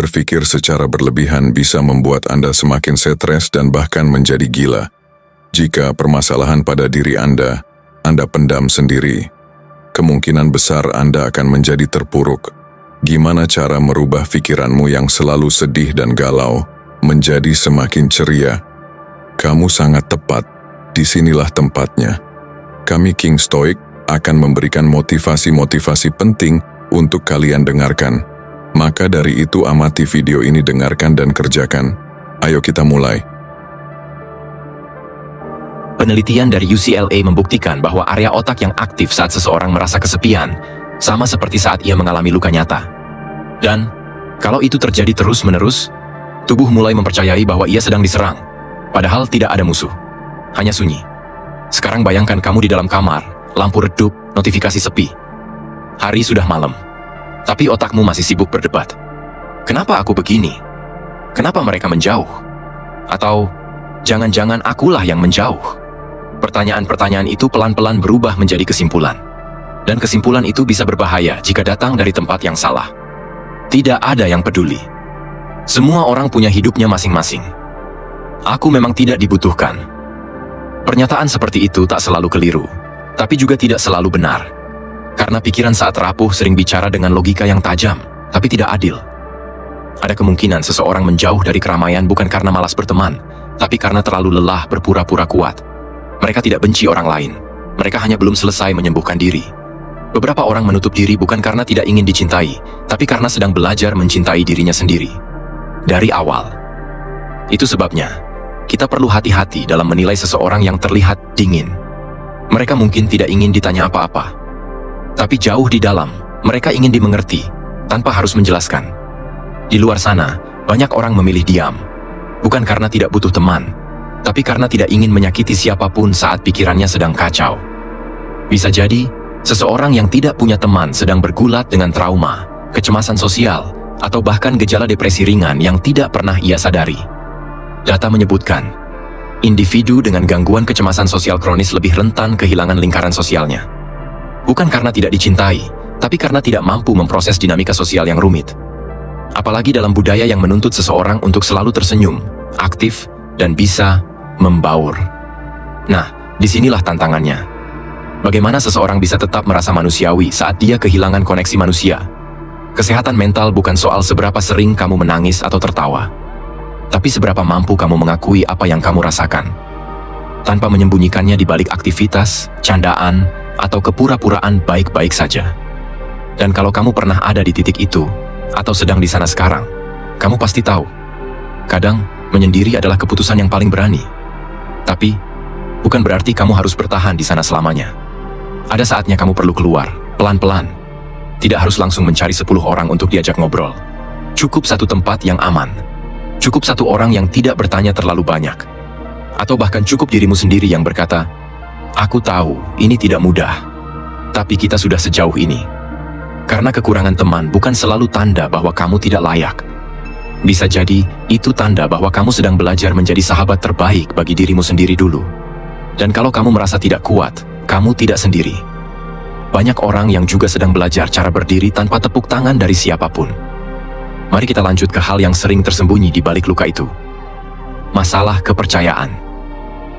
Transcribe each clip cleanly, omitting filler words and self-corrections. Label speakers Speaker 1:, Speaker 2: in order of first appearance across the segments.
Speaker 1: Berpikir secara berlebihan bisa membuat Anda semakin stres dan bahkan menjadi gila. Jika permasalahan pada diri Anda pendam sendiri, kemungkinan besar Anda akan menjadi terpuruk. Gimana cara merubah pikiranmu yang selalu sedih dan galau menjadi semakin ceria? Kamu sangat tepat, disinilah tempatnya. Kami King Stoic akan memberikan motivasi-motivasi penting untuk kalian dengarkan. Maka dari itu amati video ini, dengarkan dan kerjakan. Ayo kita mulai.
Speaker 2: Penelitian dari UCLA membuktikan bahwa area otak yang aktif saat seseorang merasa kesepian sama seperti saat ia mengalami luka nyata. Dan kalau itu terjadi terus-menerus, tubuh mulai mempercayai bahwa ia sedang diserang, padahal tidak ada musuh, hanya sunyi. Sekarang bayangkan kamu di dalam kamar, lampu redup, notifikasi sepi. Hari sudah malam, tapi otakmu masih sibuk berdebat. Kenapa aku begini? Kenapa mereka menjauh? Atau jangan-jangan akulah yang menjauh? Pertanyaan-pertanyaan itu pelan-pelan berubah menjadi kesimpulan. Dan kesimpulan itu bisa berbahaya jika datang dari tempat yang salah. Tidak ada yang peduli. Semua orang punya hidupnya masing-masing. Aku memang tidak dibutuhkan. Pernyataan seperti itu tak selalu keliru, tapi juga tidak selalu benar. Karena pikiran saat rapuh sering bicara dengan logika yang tajam, tapi tidak adil. Ada kemungkinan seseorang menjauh dari keramaian bukan karena malas berteman, tapi karena terlalu lelah berpura-pura kuat. Mereka tidak benci orang lain, mereka hanya belum selesai menyembuhkan diri. Beberapa orang menutup diri bukan karena tidak ingin dicintai, tapi karena sedang belajar mencintai dirinya sendiri. Dari awal. Itu sebabnya, kita perlu hati-hati dalam menilai seseorang yang terlihat dingin. Mereka mungkin tidak ingin ditanya apa-apa. Tapi jauh di dalam, mereka ingin dimengerti, tanpa harus menjelaskan. Di luar sana, banyak orang memilih diam. Bukan karena tidak butuh teman, tapi karena tidak ingin menyakiti siapapun saat pikirannya sedang kacau. Bisa jadi, seseorang yang tidak punya teman sedang bergulat dengan trauma, kecemasan sosial, atau bahkan gejala depresi ringan yang tidak pernah ia sadari. Data menyebutkan, individu dengan gangguan kecemasan sosial kronis lebih rentan kehilangan lingkaran sosialnya. Bukan karena tidak dicintai, tapi karena tidak mampu memproses dinamika sosial yang rumit. Apalagi dalam budaya yang menuntut seseorang untuk selalu tersenyum, aktif, dan bisa membaur. Nah, disinilah tantangannya. Bagaimana seseorang bisa tetap merasa manusiawi saat dia kehilangan koneksi manusia? Kesehatan mental bukan soal seberapa sering kamu menangis atau tertawa, tapi seberapa mampu kamu mengakui apa yang kamu rasakan, tanpa menyembunyikannya di balik aktivitas, candaan, atau kepura-puraan baik-baik saja. Dan kalau kamu pernah ada di titik itu, atau sedang di sana sekarang, kamu pasti tahu, kadang menyendiri adalah keputusan yang paling berani. Tapi, bukan berarti kamu harus bertahan di sana selamanya. Ada saatnya kamu perlu keluar, pelan-pelan. Tidak harus langsung mencari 10 orang untuk diajak ngobrol. Cukup satu tempat yang aman. Cukup satu orang yang tidak bertanya terlalu banyak. Atau bahkan cukup dirimu sendiri yang berkata, "Aku tahu, ini tidak mudah. Tapi kita sudah sejauh ini." Karena kekurangan teman bukan selalu tanda bahwa kamu tidak layak. Bisa jadi, itu tanda bahwa kamu sedang belajar menjadi sahabat terbaik bagi dirimu sendiri dulu. Dan kalau kamu merasa tidak kuat, kamu tidak sendiri. Banyak orang yang juga sedang belajar cara berdiri tanpa tepuk tangan dari siapapun. Mari kita lanjut ke hal yang sering tersembunyi di balik luka itu. Masalah kepercayaan.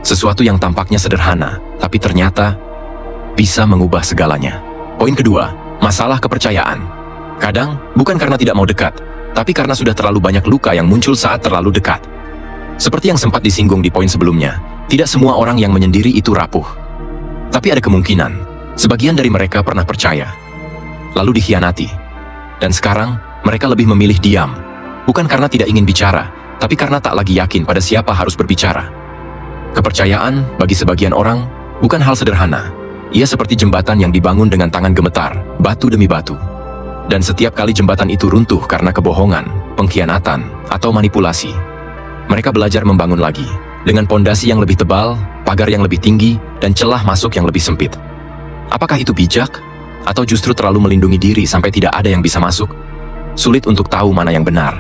Speaker 2: Sesuatu yang tampaknya sederhana, tapi ternyata bisa mengubah segalanya. Poin kedua, masalah kepercayaan. Kadang, bukan karena tidak mau dekat, tapi karena sudah terlalu banyak luka yang muncul saat terlalu dekat. Seperti yang sempat disinggung di poin sebelumnya, tidak semua orang yang menyendiri itu rapuh. Tapi ada kemungkinan, sebagian dari mereka pernah percaya, lalu dikhianati. Dan sekarang, mereka lebih memilih diam, bukan karena tidak ingin bicara, tapi karena tak lagi yakin pada siapa harus berbicara. Kepercayaan, bagi sebagian orang, bukan hal sederhana. Ia seperti jembatan yang dibangun dengan tangan gemetar, batu demi batu. Dan setiap kali jembatan itu runtuh karena kebohongan, pengkhianatan, atau manipulasi, mereka belajar membangun lagi, dengan pondasi yang lebih tebal, pagar yang lebih tinggi, dan celah masuk yang lebih sempit. Apakah itu bijak? Atau justru terlalu melindungi diri sampai tidak ada yang bisa masuk? Sulit untuk tahu mana yang benar.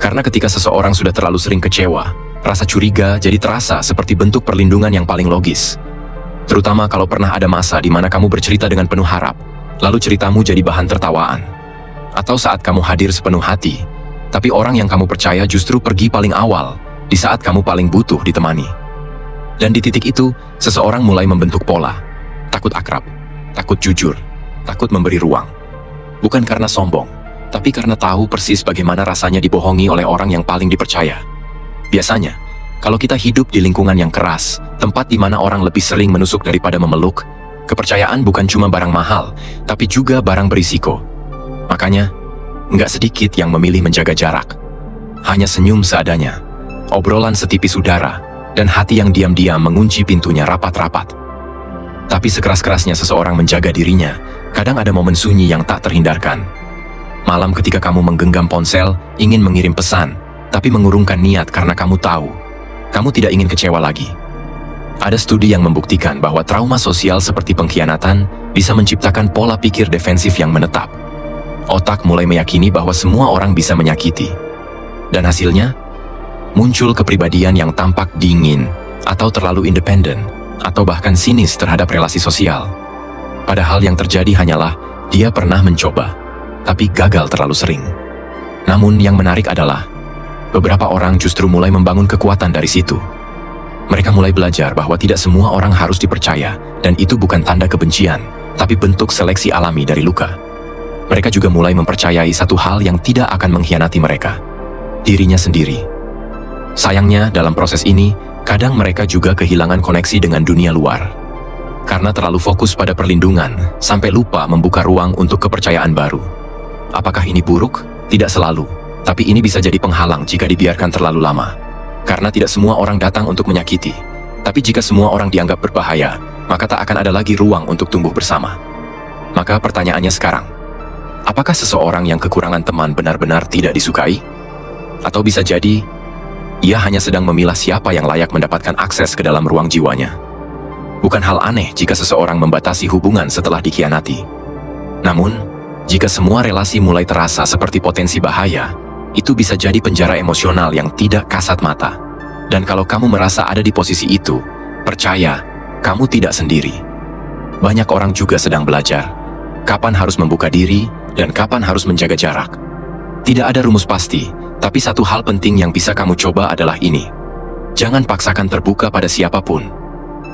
Speaker 2: Karena ketika seseorang sudah terlalu sering kecewa, rasa curiga jadi terasa seperti bentuk perlindungan yang paling logis. Terutama kalau pernah ada masa di mana kamu bercerita dengan penuh harap, lalu ceritamu jadi bahan tertawaan. Atau saat kamu hadir sepenuh hati, Tapi orang yang kamu percaya justru pergi paling awal, di saat kamu paling butuh ditemani. Dan di titik itu, seseorang mulai membentuk pola. Takut akrab, takut jujur, takut memberi ruang. Bukan karena sombong, tapi karena tahu persis bagaimana rasanya dibohongi oleh orang yang paling dipercaya. Biasanya, kalau kita hidup di lingkungan yang keras, tempat di mana orang lebih sering menusuk daripada memeluk, kepercayaan bukan cuma barang mahal, tapi juga barang berisiko. Makanya, nggak sedikit yang memilih menjaga jarak. Hanya senyum seadanya, obrolan setipis udara, dan hati yang diam-diam mengunci pintunya rapat-rapat. Tapi sekeras-kerasnya seseorang menjaga dirinya, kadang ada momen sunyi yang tak terhindarkan. Malam ketika kamu menggenggam ponsel, ingin mengirim pesan, tapi mengurungkan niat karena kamu tahu, kamu tidak ingin kecewa lagi. Ada studi yang membuktikan bahwa trauma sosial seperti pengkhianatan bisa menciptakan pola pikir defensif yang menetap. Otak mulai meyakini bahwa semua orang bisa menyakiti. Dan hasilnya, muncul kepribadian yang tampak dingin, atau terlalu independen, atau bahkan sinis terhadap relasi sosial. Padahal yang terjadi hanyalah, dia pernah mencoba, tapi gagal terlalu sering. Namun yang menarik adalah, beberapa orang justru mulai membangun kekuatan dari situ. Mereka mulai belajar bahwa tidak semua orang harus dipercaya, dan itu bukan tanda kebencian, tapi bentuk seleksi alami dari luka. Mereka juga mulai mempercayai satu hal yang tidak akan mengkhianati mereka, dirinya sendiri. Sayangnya, dalam proses ini, kadang mereka juga kehilangan koneksi dengan dunia luar. Karena terlalu fokus pada perlindungan, sampai lupa membuka ruang untuk kepercayaan baru. Apakah ini buruk? Tidak selalu, tapi ini bisa jadi penghalang jika dibiarkan terlalu lama. Karena tidak semua orang datang untuk menyakiti, tapi jika semua orang dianggap berbahaya, maka tak akan ada lagi ruang untuk tumbuh bersama. Maka pertanyaannya sekarang, apakah seseorang yang kekurangan teman benar-benar tidak disukai? Atau bisa jadi, ia hanya sedang memilah siapa yang layak mendapatkan akses ke dalam ruang jiwanya. Bukan hal aneh jika seseorang membatasi hubungan setelah dikhianati. Namun, jika semua relasi mulai terasa seperti potensi bahaya, itu bisa jadi penjara emosional yang tidak kasat mata. Dan kalau kamu merasa ada di posisi itu, percaya, kamu tidak sendiri. Banyak orang juga sedang belajar kapan harus membuka diri dan kapan harus menjaga jarak. Tidak ada rumus pasti, tapi satu hal penting yang bisa kamu coba adalah ini. Jangan paksakan terbuka pada siapapun,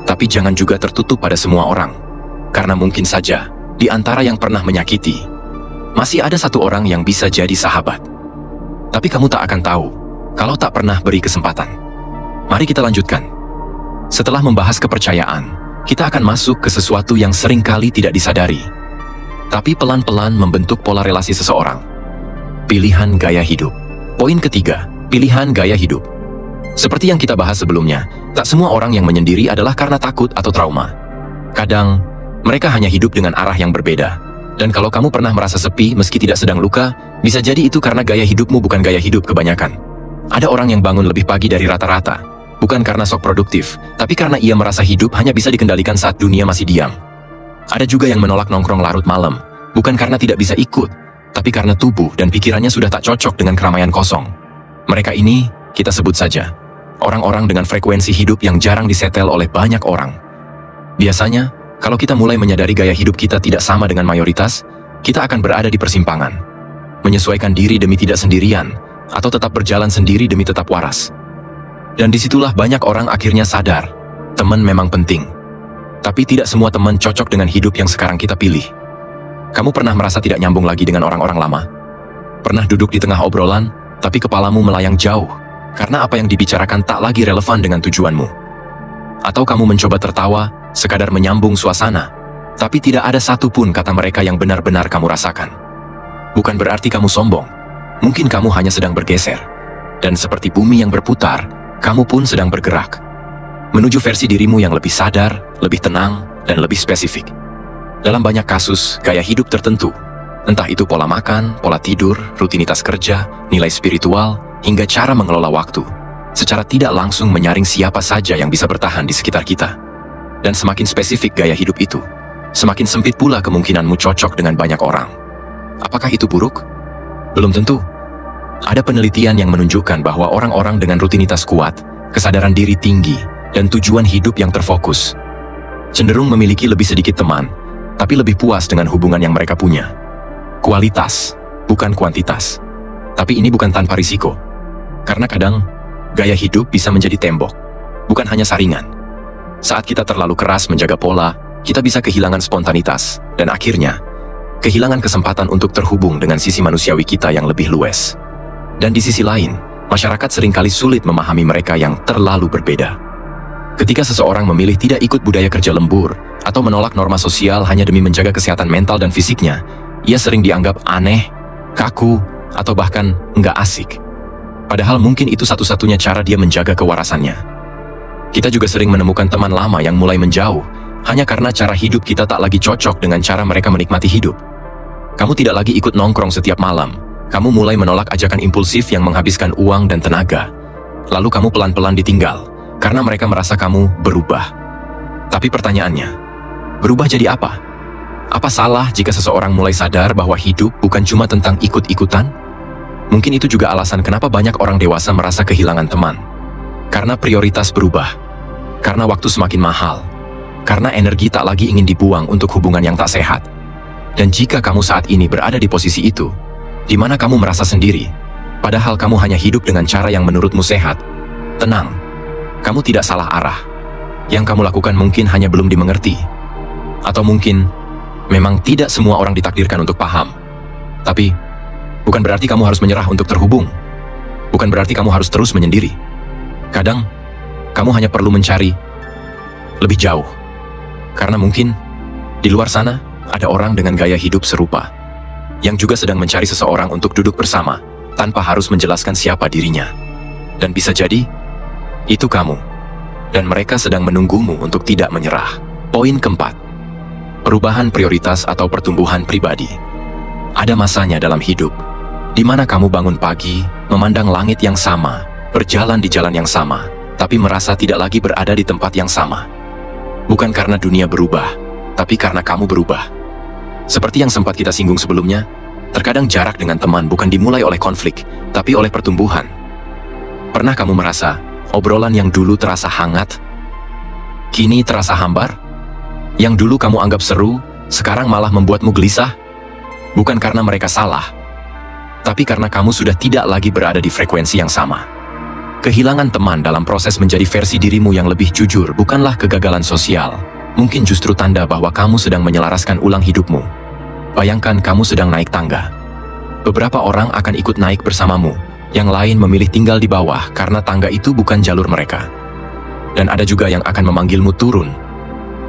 Speaker 2: tapi jangan juga tertutup pada semua orang. Karena mungkin saja, di antara yang pernah menyakiti, masih ada satu orang yang bisa jadi sahabat. Tapi kamu tak akan tahu, kalau tak pernah beri kesempatan. Mari kita lanjutkan. Setelah membahas kepercayaan, kita akan masuk ke sesuatu yang seringkali tidak disadari, tapi pelan-pelan membentuk pola relasi seseorang. Pilihan gaya hidup. Poin ketiga, pilihan gaya hidup. Seperti yang kita bahas sebelumnya, tak semua orang yang menyendiri adalah karena takut atau trauma. Kadang, mereka hanya hidup dengan arah yang berbeda. Dan kalau kamu pernah merasa sepi meski tidak sedang luka, bisa jadi itu karena gaya hidupmu bukan gaya hidup kebanyakan. Ada orang yang bangun lebih pagi dari rata-rata, bukan karena sok produktif, tapi karena ia merasa hidup hanya bisa dikendalikan saat dunia masih diam. Ada juga yang menolak nongkrong larut malam, bukan karena tidak bisa ikut, tapi karena tubuh dan pikirannya sudah tak cocok dengan keramaian kosong. Mereka ini, kita sebut saja, orang-orang dengan frekuensi hidup yang jarang disetel oleh banyak orang. Biasanya, kalau kita mulai menyadari gaya hidup kita tidak sama dengan mayoritas, kita akan berada di persimpangan. Menyesuaikan diri demi tidak sendirian, atau tetap berjalan sendiri demi tetap waras. Dan disitulah banyak orang akhirnya sadar, teman memang penting. Tapi tidak semua teman cocok dengan hidup yang sekarang kita pilih. Kamu pernah merasa tidak nyambung lagi dengan orang-orang lama? Pernah duduk di tengah obrolan, tapi kepalamu melayang jauh, karena apa yang dibicarakan tak lagi relevan dengan tujuanmu? Atau kamu mencoba tertawa, sekadar menyambung suasana, tapi tidak ada satupun kata mereka yang benar-benar kamu rasakan. Bukan berarti kamu sombong, mungkin kamu hanya sedang bergeser. Dan seperti bumi yang berputar, kamu pun sedang bergerak. Menuju versi dirimu yang lebih sadar, lebih tenang, dan lebih spesifik. Dalam banyak kasus, gaya hidup tertentu, entah itu pola makan, pola tidur, rutinitas kerja, nilai spiritual, hingga cara mengelola waktu, secara tidak langsung menyaring siapa saja yang bisa bertahan di sekitar kita. Dan semakin spesifik gaya hidup itu, semakin sempit pula kemungkinanmu cocok dengan banyak orang. Apakah itu buruk? Belum tentu. Ada penelitian yang menunjukkan bahwa orang-orang dengan rutinitas kuat, kesadaran diri tinggi, dan tujuan hidup yang terfokus, cenderung memiliki lebih sedikit teman, tapi lebih puas dengan hubungan yang mereka punya. Kualitas, bukan kuantitas. Tapi ini bukan tanpa risiko. Karena kadang, gaya hidup bisa menjadi tembok, bukan hanya saringan. Saat kita terlalu keras menjaga pola, kita bisa kehilangan spontanitas, dan akhirnya, kehilangan kesempatan untuk terhubung dengan sisi manusiawi kita yang lebih luas. Dan di sisi lain, masyarakat seringkali sulit memahami mereka yang terlalu berbeda. Ketika seseorang memilih tidak ikut budaya kerja lembur, atau menolak norma sosial hanya demi menjaga kesehatan mental dan fisiknya, ia sering dianggap aneh, kaku, atau bahkan nggak asik. Padahal mungkin itu satu-satunya cara dia menjaga kewarasannya. Kita juga sering menemukan teman lama yang mulai menjauh, hanya karena cara hidup kita tak lagi cocok dengan cara mereka menikmati hidup. Kamu tidak lagi ikut nongkrong setiap malam, kamu mulai menolak ajakan impulsif yang menghabiskan uang dan tenaga. Lalu kamu pelan-pelan ditinggal, karena mereka merasa kamu berubah. Tapi pertanyaannya, berubah jadi apa? Apa salah jika seseorang mulai sadar bahwa hidup bukan cuma tentang ikut-ikutan? Mungkin itu juga alasan kenapa banyak orang dewasa merasa kehilangan teman. Karena prioritas berubah. Karena waktu semakin mahal. Karena energi tak lagi ingin dibuang untuk hubungan yang tak sehat. Dan jika kamu saat ini berada di posisi itu, di mana kamu merasa sendiri, padahal kamu hanya hidup dengan cara yang menurutmu sehat, tenang, kamu tidak salah arah. Yang kamu lakukan mungkin hanya belum dimengerti. Atau mungkin, memang tidak semua orang ditakdirkan untuk paham. Tapi, bukan berarti kamu harus menyerah untuk terhubung. Bukan berarti kamu harus terus menyendiri. Kadang, kamu hanya perlu mencari lebih jauh. Karena mungkin, di luar sana, ada orang dengan gaya hidup serupa, yang juga sedang mencari seseorang untuk duduk bersama, tanpa harus menjelaskan siapa dirinya. Dan bisa jadi, itu kamu. Dan mereka sedang menunggumu untuk tidak menyerah. Poin keempat, perubahan prioritas atau pertumbuhan pribadi. Ada masanya dalam hidup, di mana kamu bangun pagi, memandang langit yang sama, berjalan di jalan yang sama, tapi merasa tidak lagi berada di tempat yang sama. Bukan karena dunia berubah, tapi karena kamu berubah. Seperti yang sempat kita singgung sebelumnya, terkadang jarak dengan teman bukan dimulai oleh konflik, tapi oleh pertumbuhan. Pernah kamu merasa, obrolan yang dulu terasa hangat, kini terasa hambar? Yang dulu kamu anggap seru, sekarang malah membuatmu gelisah? Bukan karena mereka salah, tapi karena kamu sudah tidak lagi berada di frekuensi yang sama. Kehilangan teman dalam proses menjadi versi dirimu yang lebih jujur bukanlah kegagalan sosial. Mungkin justru tanda bahwa kamu sedang menyelaraskan ulang hidupmu. Bayangkan kamu sedang naik tangga. Beberapa orang akan ikut naik bersamamu, yang lain memilih tinggal di bawah karena tangga itu bukan jalur mereka. Dan ada juga yang akan memanggilmu turun,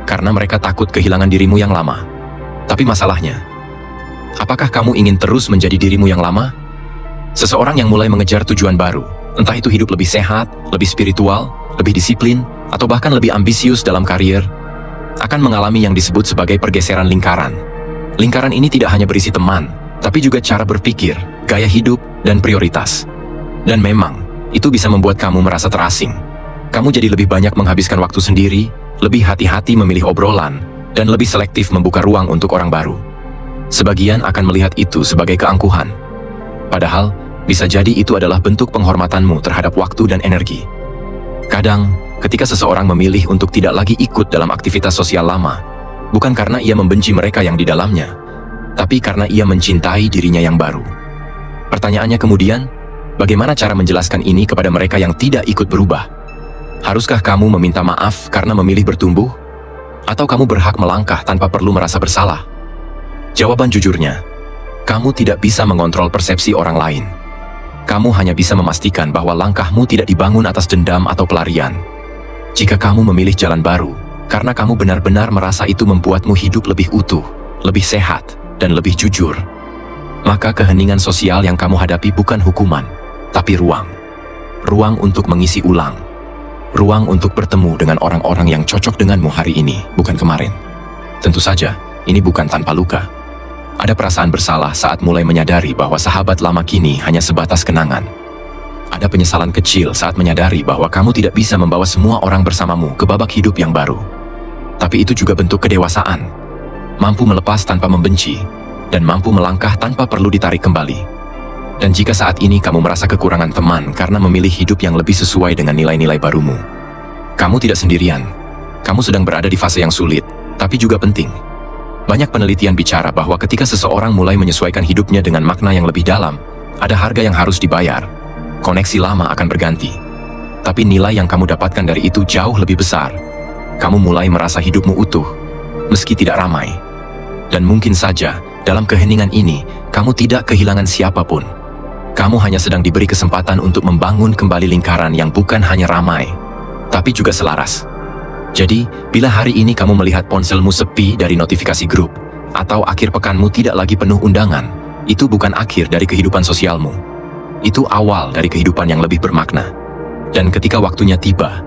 Speaker 2: karena mereka takut kehilangan dirimu yang lama. Tapi masalahnya, apakah kamu ingin terus menjadi dirimu yang lama? Seseorang yang mulai mengejar tujuan baru, entah itu hidup lebih sehat, lebih spiritual, lebih disiplin, atau bahkan lebih ambisius dalam karir, akan mengalami yang disebut sebagai pergeseran lingkaran. Lingkaran ini tidak hanya berisi teman, tapi juga cara berpikir, gaya hidup, dan prioritas. Dan memang, itu bisa membuat kamu merasa terasing. Kamu jadi lebih banyak menghabiskan waktu sendiri, lebih hati-hati memilih obrolan, dan lebih selektif membuka ruang untuk orang baru. Sebagian akan melihat itu sebagai keangkuhan. Padahal, bisa jadi itu adalah bentuk penghormatanmu terhadap waktu dan energi. Kadang, ketika seseorang memilih untuk tidak lagi ikut dalam aktivitas sosial lama, bukan karena ia membenci mereka yang di dalamnya, tapi karena ia mencintai dirinya yang baru. Pertanyaannya kemudian, bagaimana cara menjelaskan ini kepada mereka yang tidak ikut berubah? Haruskah kamu meminta maaf karena memilih bertumbuh? Atau kamu berhak melangkah tanpa perlu merasa bersalah? Jawaban jujurnya, kamu tidak bisa mengontrol persepsi orang lain. Kamu hanya bisa memastikan bahwa langkahmu tidak dibangun atas dendam atau pelarian. Jika kamu memilih jalan baru, karena kamu benar-benar merasa itu membuatmu hidup lebih utuh, lebih sehat, dan lebih jujur, maka keheningan sosial yang kamu hadapi bukan hukuman, tapi ruang. Ruang untuk mengisi ulang. Ruang untuk bertemu dengan orang-orang yang cocok denganmu hari ini, bukan kemarin. Tentu saja, ini bukan tanpa luka. Ada perasaan bersalah saat mulai menyadari bahwa sahabat lama kini hanya sebatas kenangan. Ada penyesalan kecil saat menyadari bahwa kamu tidak bisa membawa semua orang bersamamu ke babak hidup yang baru. Tapi itu juga bentuk kedewasaan. Mampu melepas tanpa membenci, dan mampu melangkah tanpa perlu ditarik kembali. Dan jika saat ini kamu merasa kekurangan teman karena memilih hidup yang lebih sesuai dengan nilai-nilai barumu, kamu tidak sendirian. Kamu sedang berada di fase yang sulit, tapi juga penting. Banyak penelitian bicara bahwa ketika seseorang mulai menyesuaikan hidupnya dengan makna yang lebih dalam, Ada harga yang harus dibayar. Koneksi lama akan berganti. Tapi nilai yang kamu dapatkan dari itu jauh lebih besar. Kamu mulai merasa hidupmu utuh, meski tidak ramai. Dan mungkin saja, dalam keheningan ini, kamu tidak kehilangan siapapun. Kamu hanya sedang diberi kesempatan untuk membangun kembali lingkaran yang bukan hanya ramai, tapi juga selaras. Jadi, bila hari ini kamu melihat ponselmu sepi dari notifikasi grup, atau akhir pekanmu tidak lagi penuh undangan, itu bukan akhir dari kehidupan sosialmu. Itu awal dari kehidupan yang lebih bermakna. Dan ketika waktunya tiba,